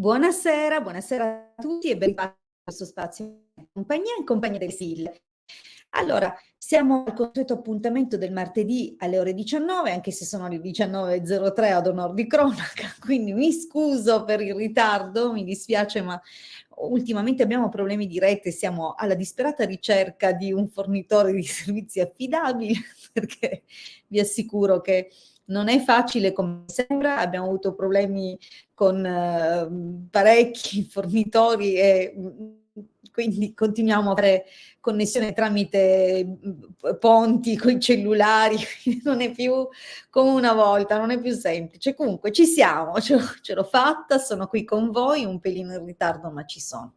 Buonasera, buonasera a tutti e ben ritrovati in questo spazio in compagnia del SIL. Allora, siamo al consueto appuntamento del martedì alle ore 19, anche se sono le 19:03 ad onor di cronaca, quindi mi scuso per il ritardo, mi dispiace, ma ultimamente abbiamo problemi di rete, siamo alla disperata ricerca di un fornitore di servizi affidabile, perché vi assicuro che non è facile come sembra, abbiamo avuto problemi con parecchi fornitori e quindi continuiamo a fare connessione tramite ponti con i cellulari, non è più come una volta, non è più semplice. Comunque ci siamo, ce l'ho fatta, sono qui con voi, un pelino in ritardo, ma ci sono.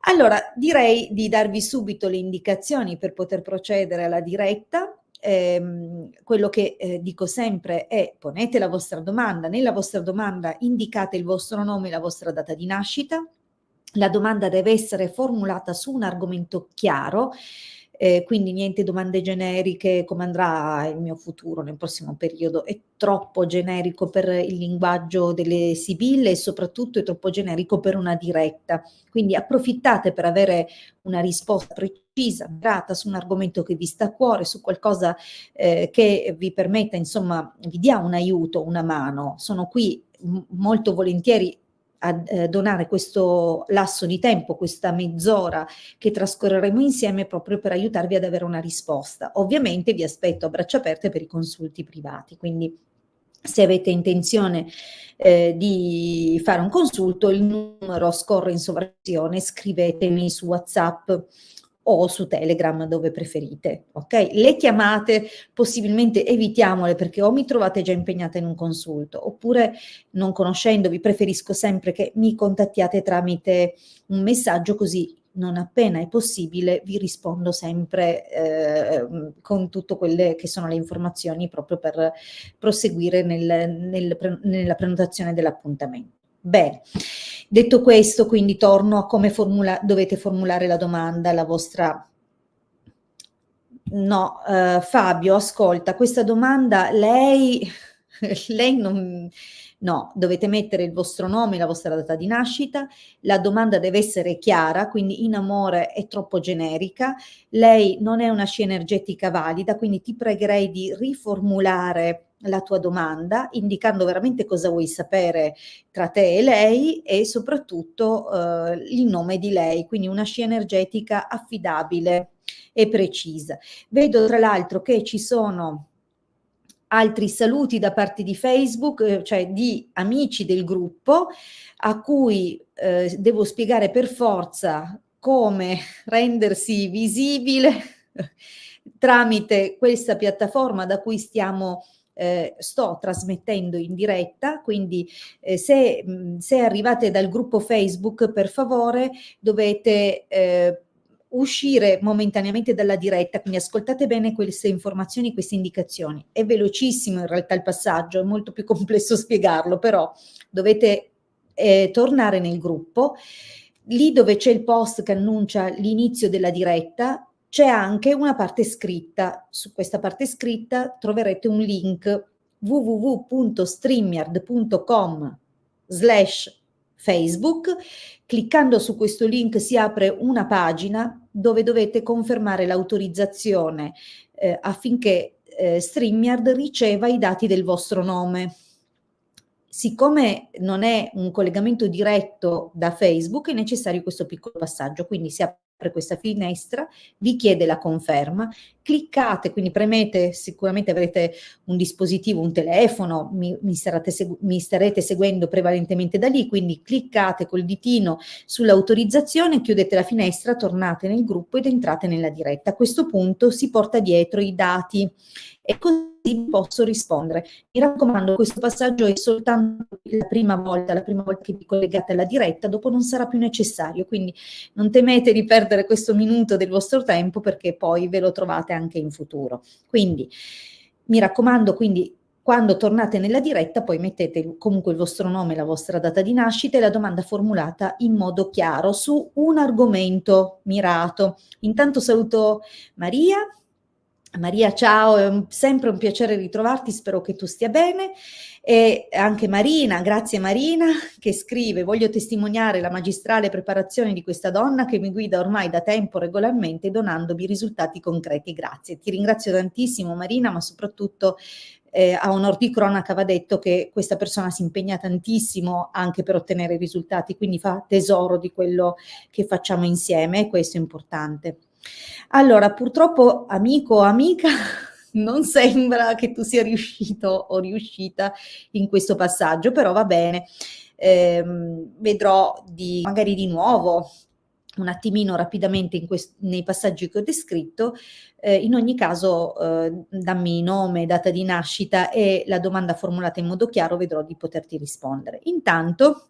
Allora, direi di darvi subito le indicazioni per poter procedere alla diretta. Quello che dico sempre è: ponete la vostra domanda, nella vostra domanda indicate il vostro nome e la vostra data di nascita. La domanda deve essere formulata su un argomento chiaro, quindi niente domande generiche, come andrà il mio futuro nel prossimo periodo, è troppo generico per il linguaggio delle sibille e soprattutto è troppo generico per una diretta. Quindi approfittate per avere una risposta precisa, mirata su un argomento che vi sta a cuore, su qualcosa che vi permetta, insomma, vi dia un aiuto, una mano. Sono qui molto volentieri a donare questo lasso di tempo, questa mezz'ora che trascorreremo insieme proprio per aiutarvi ad avere una risposta. Ovviamente vi aspetto a braccia aperte per i consulti privati, quindi se avete intenzione di fare un consulto, il numero scorre in sovrazione, scrivetemi su WhatsApp o su Telegram, dove preferite, ok? Le chiamate possibilmente evitiamole, perché o mi trovate già impegnata in un consulto, oppure non conoscendovi preferisco sempre che mi contattiate tramite un messaggio, così non appena è possibile vi rispondo sempre con tutte quelle che sono le informazioni, proprio per proseguire nella prenotazione dell'appuntamento. Bene, detto questo, quindi torno a come dovete formulare la domanda, la vostra... No, Fabio, ascolta, questa domanda lei non... No, dovete mettere il vostro nome, la vostra data di nascita, la domanda deve essere chiara, quindi in amore è troppo generica, lei non è una scia energetica valida, quindi ti pregherei di riformulare la tua domanda, indicando veramente cosa vuoi sapere tra te e lei e soprattutto il nome di lei, quindi una scia energetica affidabile e precisa. Vedo tra l'altro che ci sono altri saluti da parte di Facebook, cioè di amici del gruppo, a cui devo spiegare per forza come rendersi visibile tramite questa piattaforma da cui sto trasmettendo in diretta, quindi se arrivate dal gruppo Facebook, per favore dovete uscire momentaneamente dalla diretta, quindi ascoltate bene queste informazioni, queste indicazioni. È velocissimo in realtà il passaggio, è molto più complesso spiegarlo, però dovete tornare nel gruppo. Lì dove c'è il post che annuncia l'inizio della diretta, c'è anche una parte scritta. Su questa parte scritta troverete un link www.streamyard.com/Facebook. Cliccando su questo link si apre una pagina dove dovete confermare l'autorizzazione affinché StreamYard riceva i dati del vostro nome. Siccome non è un collegamento diretto da Facebook, è necessario questo piccolo passaggio, quindi si apre questa finestra, vi chiede la conferma, cliccate, quindi premete, sicuramente avrete un dispositivo, un telefono, mi starete seguendo prevalentemente da lì, quindi cliccate col ditino sull'autorizzazione, chiudete la finestra, tornate nel gruppo ed entrate nella diretta. A questo punto si porta dietro i dati e così posso rispondere. Mi raccomando, questo passaggio è soltanto la prima volta che vi collegate alla diretta, dopo non sarà più necessario, quindi non temete di perdere questo minuto del vostro tempo, perché poi ve lo trovate anche in futuro. Quindi mi raccomando, quindi quando tornate nella diretta poi mettete comunque il vostro nome, la vostra data di nascita e la domanda formulata in modo chiaro su un argomento mirato. Intanto saluto Maria. Maria, ciao, è sempre un piacere ritrovarti, spero che tu stia bene. E anche Marina, grazie Marina, che scrive: voglio testimoniare la magistrale preparazione di questa donna che mi guida ormai da tempo regolarmente, donandomi risultati concreti. Grazie. Ti ringrazio tantissimo Marina, ma soprattutto a onor di cronaca va detto che questa persona si impegna tantissimo anche per ottenere i risultati, quindi fa tesoro di quello che facciamo insieme e questo è importante. Allora, purtroppo, amico o amica, non sembra che tu sia riuscito o riuscita in questo passaggio, però va bene. Vedrò magari di nuovo un attimino rapidamente nei passaggi che ho descritto. In ogni caso, dammi nome, data di nascita e la domanda formulata in modo chiaro, vedrò di poterti rispondere. Intanto,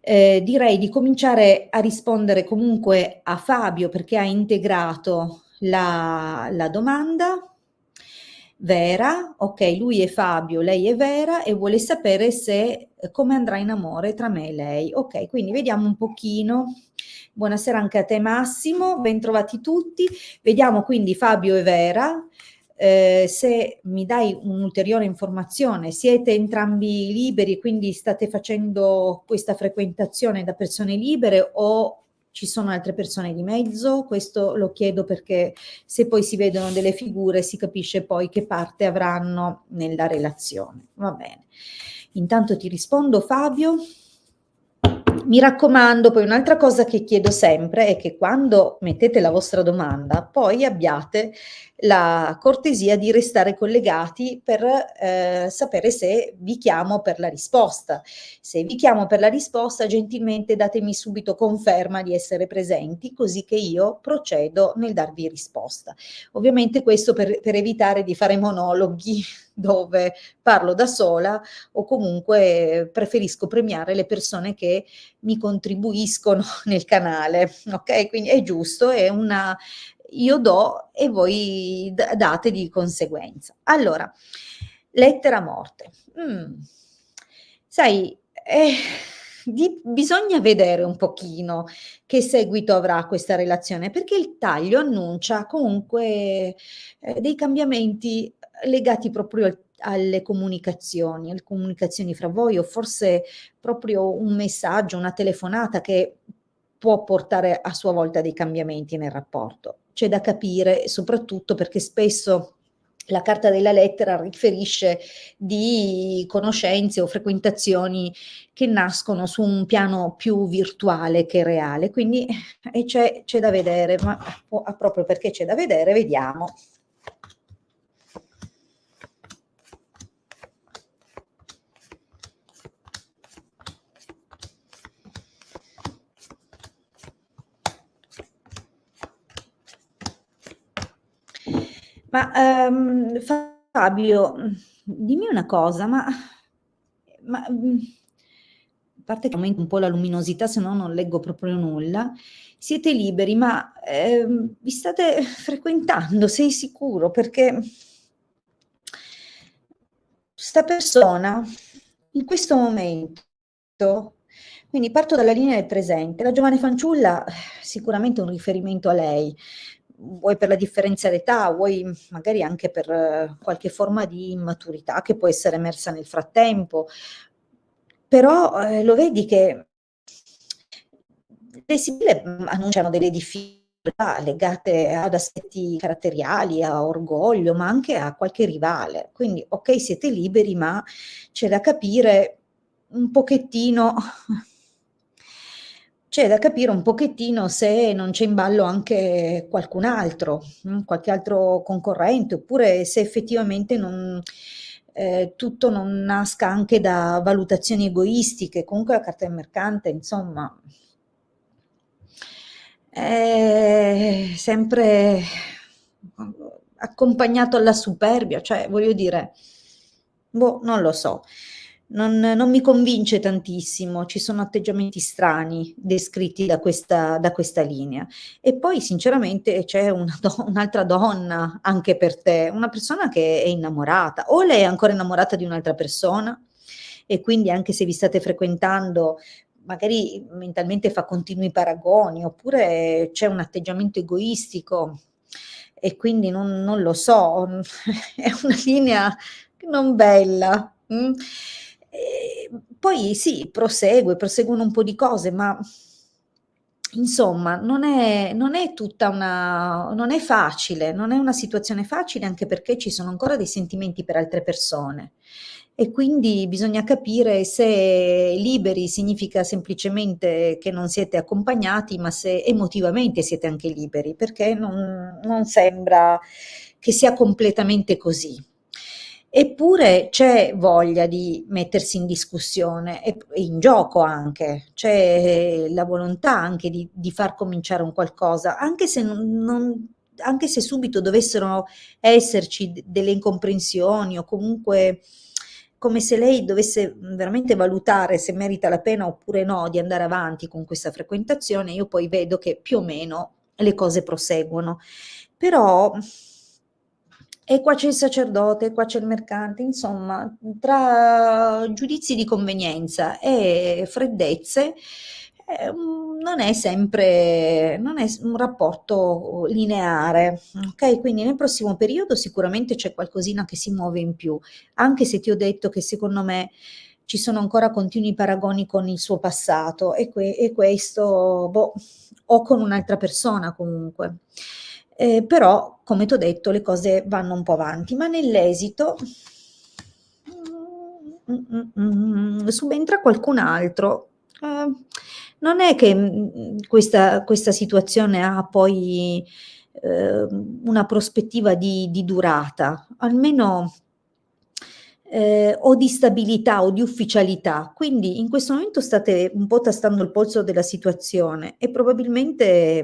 direi di cominciare a rispondere comunque a Fabio perché ha integrato la domanda. Vera, ok, lui è Fabio, lei è Vera e vuole sapere se come andrà in amore tra me e lei. Ok, quindi vediamo un pochino. Buonasera anche a te Massimo, bentrovati tutti. Vediamo quindi Fabio e Vera. Se mi dai un'ulteriore informazione, siete entrambi liberi, quindi state facendo questa frequentazione da persone libere o ci sono altre persone di mezzo? Questo lo chiedo perché se poi si vedono delle figure si capisce poi che parte avranno nella relazione. Va bene. Intanto ti rispondo Fabio. Mi raccomando, poi un'altra cosa che chiedo sempre è che quando mettete la vostra domanda, poi abbiate la cortesia di restare collegati per sapere se vi chiamo per la risposta. Se vi chiamo per la risposta, gentilmente datemi subito conferma di essere presenti, così che io procedo nel darvi risposta. Ovviamente questo per evitare di fare monologhi dove parlo da sola o comunque preferisco premiare le persone che mi contribuiscono nel canale, ok? Quindi è giusto, è una io do e voi date di conseguenza. Allora, lettera morte. Sai, bisogna vedere un pochino che seguito avrà questa relazione, perché il taglio annuncia comunque dei cambiamenti legati proprio alle comunicazioni fra voi o forse proprio un messaggio, una telefonata che può portare a sua volta dei cambiamenti nel rapporto. C'è da capire, soprattutto perché spesso la carta della lettera riferisce di conoscenze o frequentazioni che nascono su un piano più virtuale che reale, quindi c'è da vedere, ma proprio perché c'è da vedere, vediamo. Ma Fabio, dimmi una cosa, a parte che aumenta un po' la luminosità, se no non leggo proprio nulla. Siete liberi, ma vi state frequentando, sei sicuro? Perché sta persona in questo momento, quindi parto dalla linea del presente, la giovane fanciulla sicuramente un riferimento a lei, vuoi per la differenza d'età, vuoi magari anche per qualche forma di immaturità che può essere emersa nel frattempo, però lo vedi che le sigle annunciano delle difficoltà legate ad aspetti caratteriali, a orgoglio, ma anche a qualche rivale. Quindi, ok, siete liberi, ma c'è da capire un pochettino, c'è da capire un pochettino se non c'è in ballo anche qualcun altro, qualche altro concorrente, oppure se effettivamente tutto non nasca anche da valutazioni egoistiche. Comunque la carta del mercante, insomma, è sempre accompagnato alla superbia, cioè voglio dire, boh, non lo so. Non mi convince tantissimo, ci sono atteggiamenti strani descritti da questa linea. E poi sinceramente c'è un'altra donna anche per te, una persona che è innamorata, o lei è ancora innamorata di un'altra persona e quindi anche se vi state frequentando magari mentalmente fa continui paragoni, oppure c'è un atteggiamento egoistico e quindi non lo so, è una linea non bella. Poi sì, proseguono un po' di cose, ma insomma non è tutta una non è facile, non è una situazione facile, anche perché ci sono ancora dei sentimenti per altre persone e quindi bisogna capire se liberi significa semplicemente che non siete accompagnati, ma se emotivamente siete anche liberi, perché non sembra che sia completamente così. Eppure c'è voglia di mettersi in discussione e in gioco anche, c'è la volontà anche di far cominciare un qualcosa, anche se anche se subito dovessero esserci delle incomprensioni o comunque come se lei dovesse veramente valutare se merita la pena oppure no di andare avanti con questa frequentazione, io poi vedo che più o meno le cose proseguono. Però e qua c'è il sacerdote, qua c'è il mercante, insomma, tra giudizi di convenienza e freddezze, non è un rapporto lineare, ok? Quindi nel prossimo periodo sicuramente c'è qualcosina che si muove in più, anche se ti ho detto che secondo me ci sono ancora continui paragoni con il suo passato e questo, boh, o con un'altra persona comunque. Però, come t'ho detto, le cose vanno un po' avanti, ma nell'esito subentra qualcun altro. Non è che questa situazione ha poi una prospettiva di durata, almeno o di stabilità o di ufficialità. Quindi in questo momento state un po' tastando il polso della situazione e probabilmente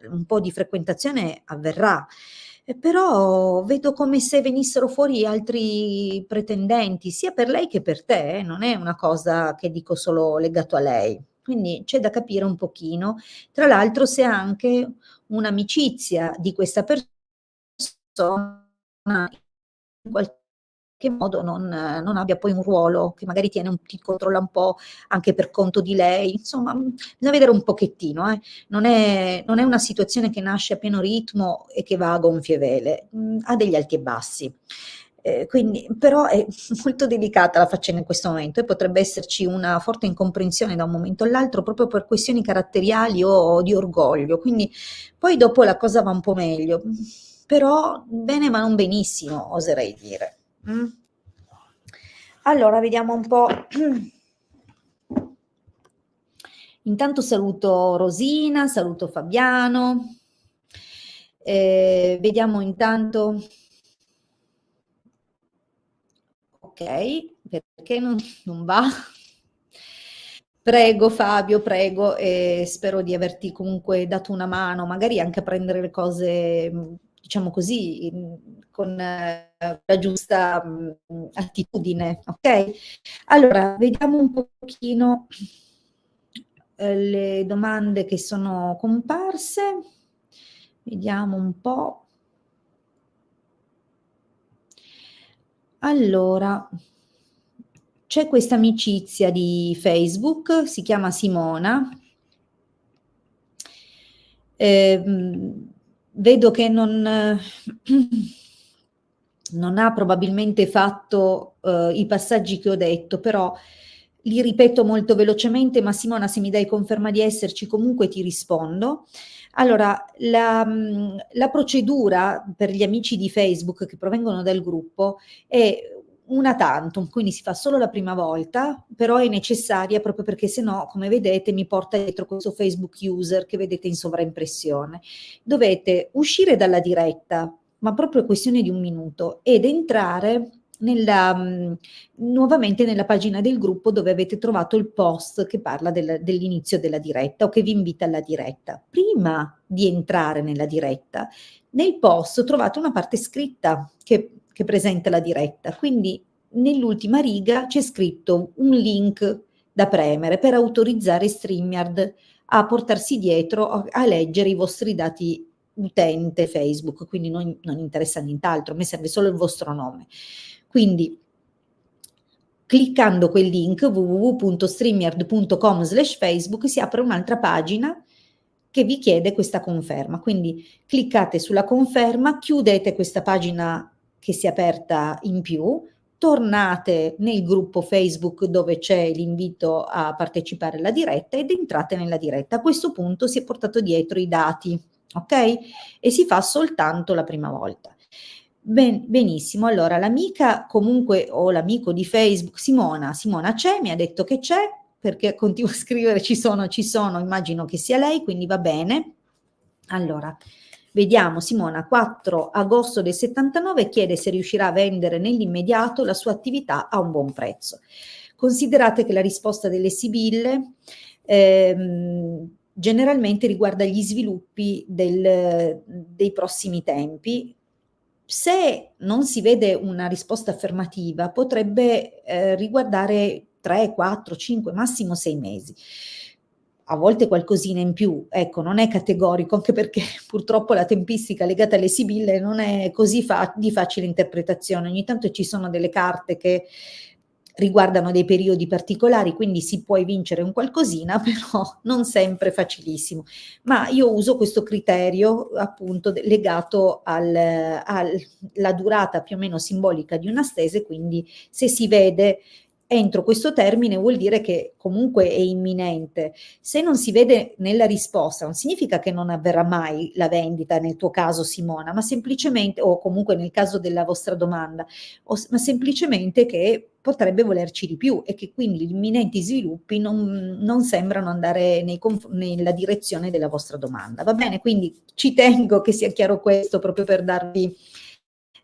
un po' di frequentazione avverrà. Però vedo come se venissero fuori altri pretendenti, sia per lei che per te, non è una cosa che dico solo legato a lei. Quindi c'è da capire un pochino. Tra l'altro, se anche un'amicizia di questa persona in qualche modo non abbia poi un ruolo, che magari ti controlla un po' anche per conto di lei. Insomma, bisogna vedere un pochettino, non è una situazione che nasce a pieno ritmo e che va a gonfie vele, ha degli alti e bassi. Quindi però è molto delicata la faccenda in questo momento e potrebbe esserci una forte incomprensione da un momento all'altro proprio per questioni caratteriali o di orgoglio. Quindi poi dopo la cosa va un po' meglio, però bene ma non benissimo, oserei dire. Allora, vediamo un po'. Intanto saluto Rosina, saluto Fabiano. Vediamo intanto. Ok, perché non va? Prego Fabio, prego, e spero di averti comunque dato una mano, magari anche a prendere le cose, diciamo così, con la giusta attitudine, ok? Allora, vediamo un pochino le domande che sono comparse, vediamo un po'. Allora, c'è questa amicizia di Facebook, si chiama Simona. Vedo che non ha probabilmente fatto i passaggi che ho detto, però li ripeto molto velocemente, ma Simona, se mi dai conferma di esserci, comunque ti rispondo. Allora, la procedura per gli amici di Facebook che provengono dal gruppo è una tantum, quindi si fa solo la prima volta, però è necessaria proprio perché sennò, come vedete, mi porta dietro questo Facebook user che vedete in sovraimpressione. Dovete uscire dalla diretta, ma proprio questione di un minuto, ed entrare nuovamente nella pagina del gruppo dove avete trovato il post che parla dell'inizio della diretta o che vi invita alla diretta. Prima di entrare nella diretta, nel post trovate una parte scritta che presenta la diretta, quindi nell'ultima riga c'è scritto un link da premere per autorizzare StreamYard a portarsi dietro a leggere i vostri dati utente Facebook, quindi non interessa nient'altro, a me serve solo il vostro nome. Quindi cliccando quel link www.streamyard.com/facebook si apre un'altra pagina che vi chiede questa conferma. Quindi cliccate sulla conferma, chiudete questa pagina che si è aperta in più, tornate nel gruppo Facebook dove c'è l'invito a partecipare alla diretta ed entrate nella diretta. A questo punto si è portato dietro i dati, ok? E si fa soltanto la prima volta. Benissimo, allora l'amica comunque o l'amico di Facebook, Simona c'è, mi ha detto che c'è, perché continua a scrivere ci sono, immagino che sia lei, quindi va bene. Allora, vediamo, Simona, 4 agosto del 79 chiede se riuscirà a vendere nell'immediato la sua attività a un buon prezzo. Considerate che la risposta delle sibille generalmente riguarda gli sviluppi dei prossimi tempi. Se non si vede una risposta affermativa, potrebbe riguardare 3, 4, 5, massimo 6 mesi. A volte qualcosina in più, ecco, non è categorico, anche perché purtroppo la tempistica legata alle sibille non è così di facile interpretazione. Ogni tanto ci sono delle carte che riguardano dei periodi particolari, quindi si può vincere un qualcosina, però non sempre facilissimo. Ma io uso questo criterio appunto legato alla durata più o meno simbolica di una stese, quindi se si vede entro questo termine vuol dire che comunque è imminente. Se non si vede nella risposta, non significa che non avverrà mai la vendita, nel tuo caso Simona, ma semplicemente, o comunque nel caso della vostra domanda, ma semplicemente che potrebbe volerci di più e che quindi gli imminenti sviluppi non sembrano andare nella direzione della vostra domanda. Va bene? Quindi ci tengo che sia chiaro questo proprio per darvi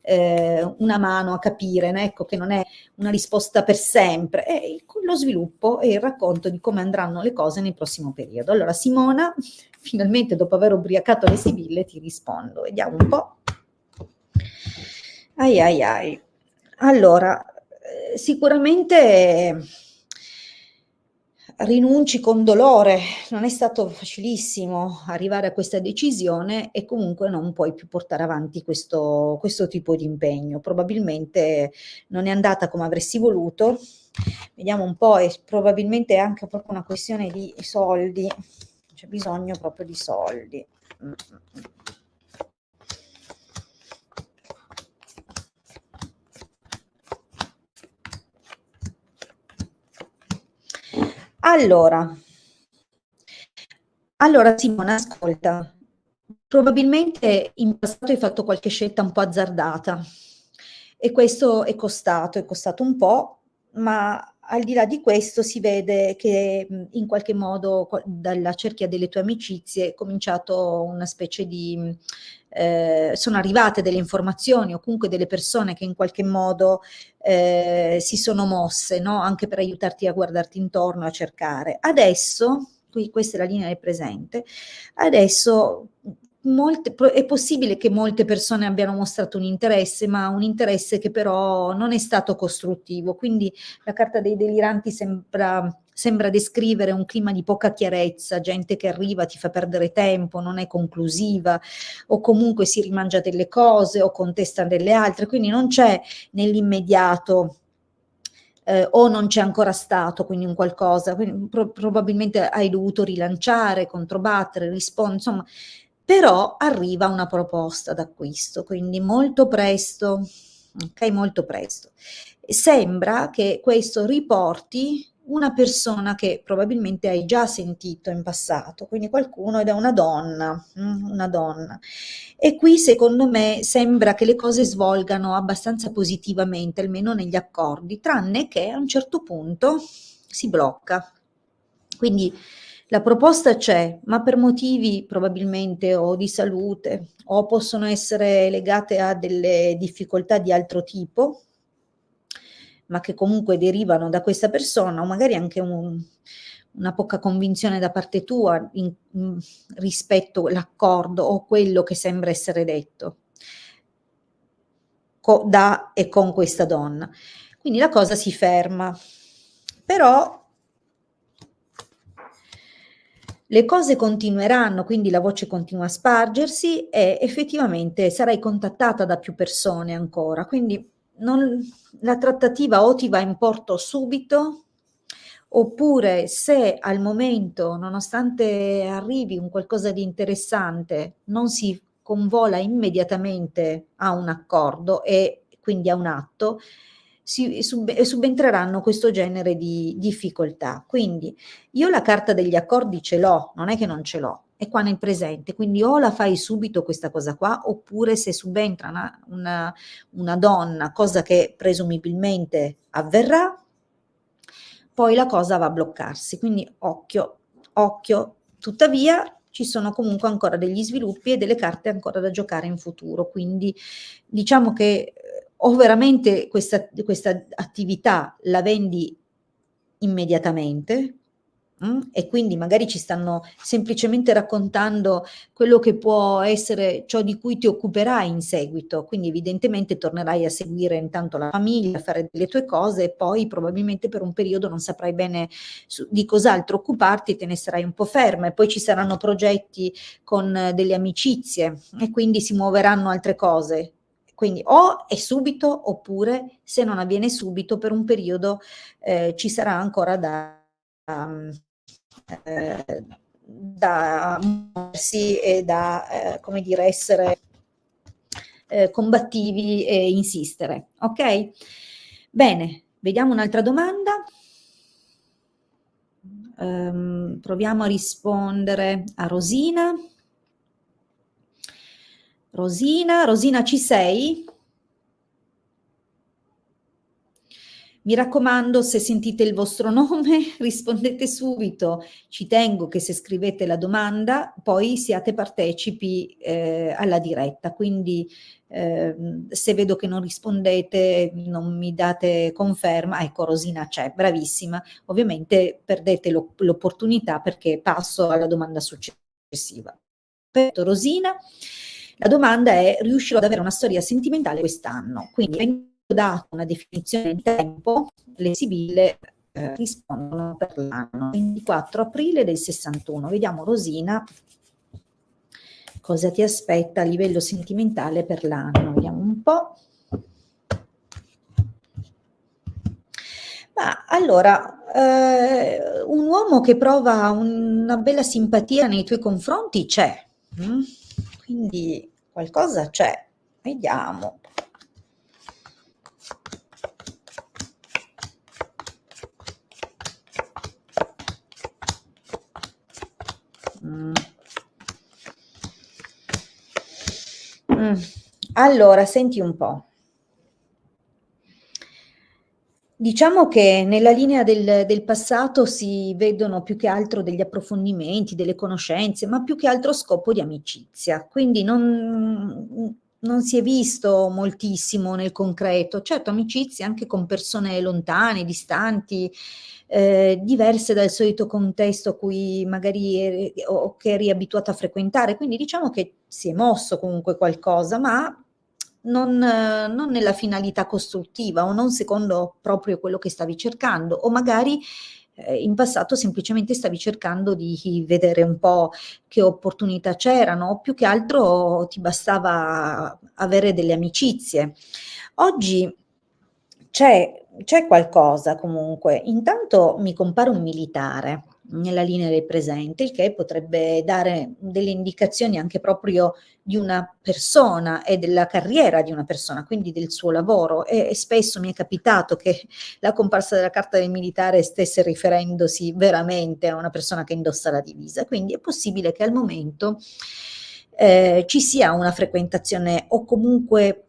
una mano a capire, né? Ecco, che non è una risposta per sempre, è lo sviluppo e il racconto di come andranno le cose nel prossimo periodo. Allora Simona, finalmente dopo aver ubriacato le sibille ti rispondo, vediamo un po'. Ai ai ai. Allora, sicuramente rinunci con dolore, non è stato facilissimo arrivare a questa decisione e comunque non puoi più portare avanti questo tipo di impegno. Probabilmente non è andata come avresti voluto. Vediamo un po', e probabilmente è anche proprio una questione di soldi, c'è bisogno proprio di soldi. Allora Simona, ascolta, probabilmente in passato hai fatto qualche scelta un po' azzardata e questo è costato un po', ma al di là di questo si vede che in qualche modo dalla cerchia delle tue amicizie è cominciato una specie di sono arrivate delle informazioni o comunque delle persone che in qualche modo si sono mosse, no? Anche per aiutarti a guardarti intorno, a cercare. Adesso, qui questa è la linea del presente, adesso è possibile che molte persone abbiano mostrato un interesse, ma un interesse che però non è stato costruttivo. Quindi la carta dei deliranti sembra descrivere un clima di poca chiarezza, gente che arriva, ti fa perdere tempo, non è conclusiva, o comunque si rimangia delle cose o contesta delle altre, quindi non c'è nell'immediato o non c'è ancora stato, quindi un qualcosa, quindi probabilmente hai dovuto rilanciare, controbattere, rispondere, insomma, però arriva una proposta d'acquisto, quindi molto presto, ok, molto presto. Sembra che questo riporti una persona che probabilmente hai già sentito in passato, quindi qualcuno ed è una donna, una donna. E qui secondo me sembra che le cose svolgano abbastanza positivamente, almeno negli accordi, tranne che a un certo punto si blocca. Quindi la proposta c'è, ma per motivi probabilmente o di salute o possono essere legate a delle difficoltà di altro tipo, ma che comunque derivano da questa persona o magari anche una poca convinzione da parte tua rispetto all'accordo o quello che sembra essere detto da e con questa donna. Quindi la cosa si ferma. Però le cose continueranno, quindi la voce continua a spargersi e effettivamente sarai contattata da più persone ancora, quindi la trattativa o ti va in porto subito oppure se al momento, nonostante arrivi un qualcosa di interessante, non si convola immediatamente a un accordo e quindi a un atto, subentreranno questo genere di difficoltà. Quindi io la carta degli accordi ce l'ho, non è che non ce l'ho, è qua nel presente, quindi o la fai subito questa cosa qua, oppure se subentra una donna, cosa che presumibilmente avverrà, poi la cosa va a bloccarsi. Quindi occhio, occhio. Tuttavia ci sono comunque ancora degli sviluppi e delle carte ancora da giocare in futuro, quindi diciamo che o veramente questa attività la vendi immediatamente, e quindi magari ci stanno semplicemente raccontando quello che può essere ciò di cui ti occuperai in seguito, quindi evidentemente tornerai a seguire intanto la famiglia, a fare le tue cose e poi probabilmente per un periodo non saprai bene di cos'altro occuparti e te ne sarai un po' ferma e poi ci saranno progetti con delle amicizie e quindi si muoveranno altre cose. Quindi o è subito oppure se non avviene subito per un periodo ci sarà ancora da muoversi e da, come dire, essere combattivi e insistere. Ok? Bene, vediamo un'altra domanda. Proviamo a rispondere a Rosina. Rosina, ci sei? Mi raccomando, se sentite il vostro nome, rispondete subito. Ci tengo che se scrivete la domanda, poi siate partecipi alla diretta. Quindi se vedo che non rispondete, non mi date conferma, ecco Rosina c'è, bravissima. Ovviamente perdete l'opportunità perché passo alla domanda successiva. Perfetto, Rosina. La domanda è: riuscirò ad avere una storia sentimentale quest'anno? Quindi dato una definizione di tempo, le sibille rispondono per l'anno 24 aprile del 61. Vediamo Rosina cosa ti aspetta a livello sentimentale per l'anno. Vediamo un po'. Ma allora, un uomo che prova una bella simpatia nei tuoi confronti c'è, quindi qualcosa c'è. Vediamo. Allora, senti un po'. Diciamo che nella linea del passato si vedono più che altro degli approfondimenti, delle conoscenze, ma più che altro scopo di amicizia. Quindi non si è visto moltissimo nel concreto. Certo, amicizie anche con persone lontane, distanti, diverse dal solito contesto a cui magari eri o che eri abituata a frequentare. Quindi diciamo che si è mosso comunque qualcosa, ma non nella finalità costruttiva o non secondo proprio quello che stavi cercando, o magari in passato semplicemente stavi cercando di vedere un po' che opportunità c'erano, o più che altro ti bastava avere delle amicizie. Oggi c'è qualcosa comunque. Intanto mi compare un militare nella linea del presente, il che potrebbe dare delle indicazioni anche proprio di una persona e della carriera di una persona, quindi del suo lavoro. E spesso mi è capitato che la comparsa della carta del militare stesse riferendosi veramente a una persona che indossa la divisa. Quindi è possibile che al momento ci sia una frequentazione o comunque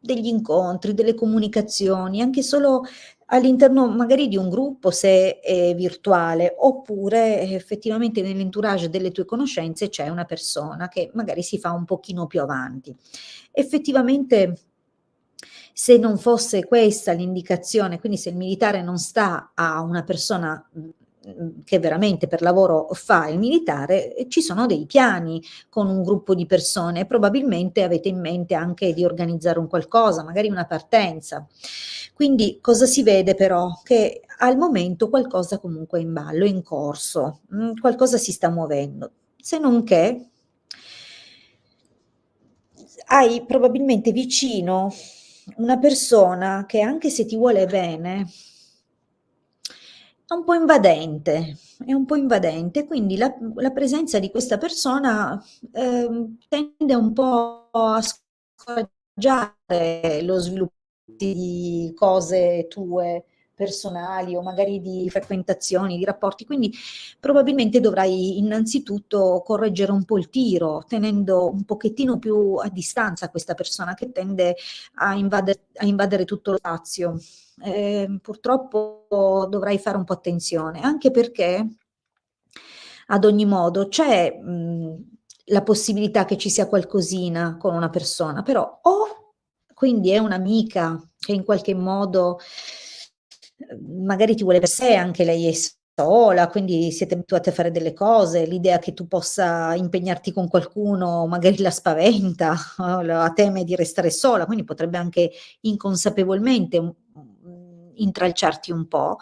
degli incontri, delle comunicazioni, anche solo all'interno magari di un gruppo se è virtuale, oppure effettivamente nell'entourage delle tue conoscenze c'è una persona che magari si fa un pochino più avanti. Effettivamente, se non fosse questa l'indicazione, quindi se il militare non sta a una persona che veramente per lavoro fa il militare, ci sono dei piani con un gruppo di persone, probabilmente avete in mente anche di organizzare un qualcosa, magari una partenza. Quindi cosa si vede però? Che al momento qualcosa comunque è in ballo, è in corso, qualcosa si sta muovendo, se non che hai probabilmente vicino una persona che anche se ti vuole bene, è un po' invadente, quindi la presenza di questa persona, tende un po' a scoraggiare lo sviluppo di cose tue personali o magari di frequentazioni, di rapporti, quindi probabilmente dovrai innanzitutto correggere un po' il tiro, tenendo un pochettino più a distanza questa persona che tende a invadere tutto lo spazio. Purtroppo dovrai fare un po' attenzione, anche perché ad ogni modo c'è, la possibilità che ci sia qualcosina con una persona, però o quindi è un'amica che in qualche modo, magari ti vuole per sé, anche lei è sola, quindi siete abituati a fare delle cose, l'idea che tu possa impegnarti con qualcuno magari la spaventa, o la teme di restare sola, quindi potrebbe anche inconsapevolmente, intralciarti un po'.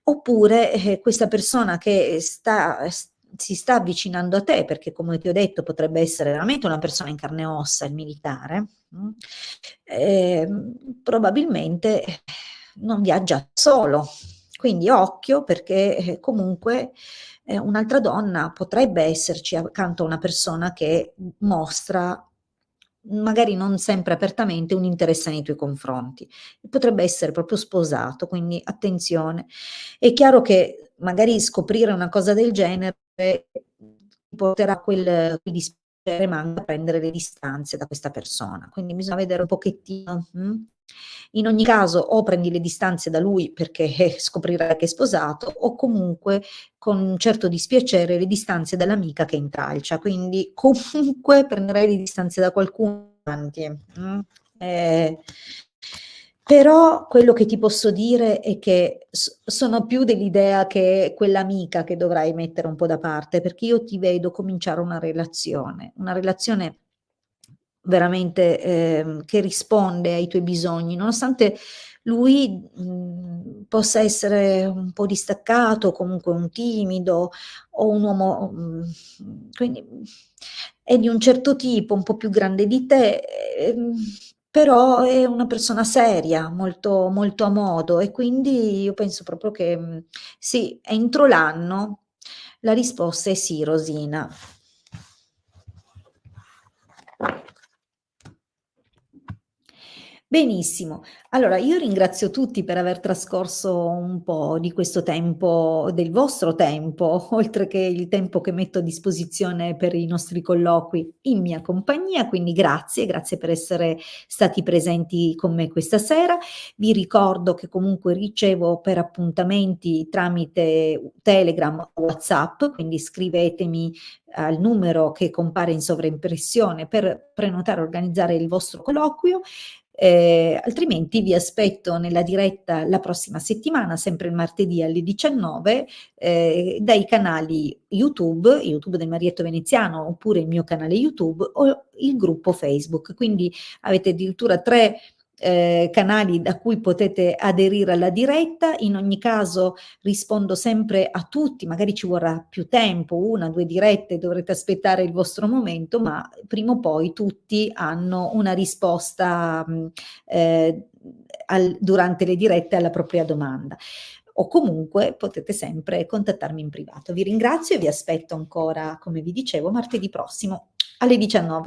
Oppure, questa persona che si sta avvicinando a te, perché come ti ho detto potrebbe essere veramente una persona in carne e ossa, il militare, probabilmente non viaggia solo. Quindi occhio perché, comunque, un'altra donna potrebbe esserci accanto a una persona che mostra, magari non sempre apertamente, un interesse nei tuoi confronti. Potrebbe essere proprio sposato, quindi attenzione. È chiaro che magari scoprire una cosa del genere ti porterà a quel dispiacere, ma anche a prendere le distanze da questa persona. Quindi bisogna vedere un pochettino, In ogni caso o prendi le distanze da lui perché, scoprirai che è sposato, o comunque con un certo dispiacere le distanze dall'amica che intralcia. Quindi comunque prenderai le distanze da qualcuno davanti, ehm, però quello che ti posso dire è che sono più dell'idea che è quell'amica che dovrai mettere un po' da parte, perché io ti vedo cominciare una relazione veramente, che risponde ai tuoi bisogni, nonostante lui, possa essere un po' distaccato, comunque un timido o un uomo, quindi, è di un certo tipo, un po' più grande di te, però è una persona seria, molto molto a modo, e quindi io penso proprio che, sì, entro l'anno la risposta è sì, Rosina. Benissimo. Allora io ringrazio tutti per aver trascorso un po' di questo tempo, del vostro tempo, oltre che il tempo che metto a disposizione per i nostri colloqui, in mia compagnia, quindi grazie, grazie per essere stati presenti con me questa sera. Vi ricordo che comunque ricevo per appuntamenti tramite Telegram o WhatsApp, quindi scrivetemi al numero che compare in sovraimpressione per prenotare e organizzare il vostro colloquio. Altrimenti vi aspetto nella diretta la prossima settimana, sempre il martedì alle 19, dai canali YouTube, YouTube del Marietto Veneziano, oppure il mio canale YouTube o il gruppo Facebook. Quindi avete addirittura 3 canali da cui potete aderire alla diretta. In ogni caso rispondo sempre a tutti, magari ci vorrà più tempo, 1, 2 dirette, dovrete aspettare il vostro momento, ma prima o poi tutti hanno una risposta, durante le dirette alla propria domanda. O comunque potete sempre contattarmi in privato. Vi ringrazio e vi aspetto ancora, come vi dicevo, martedì prossimo alle 19.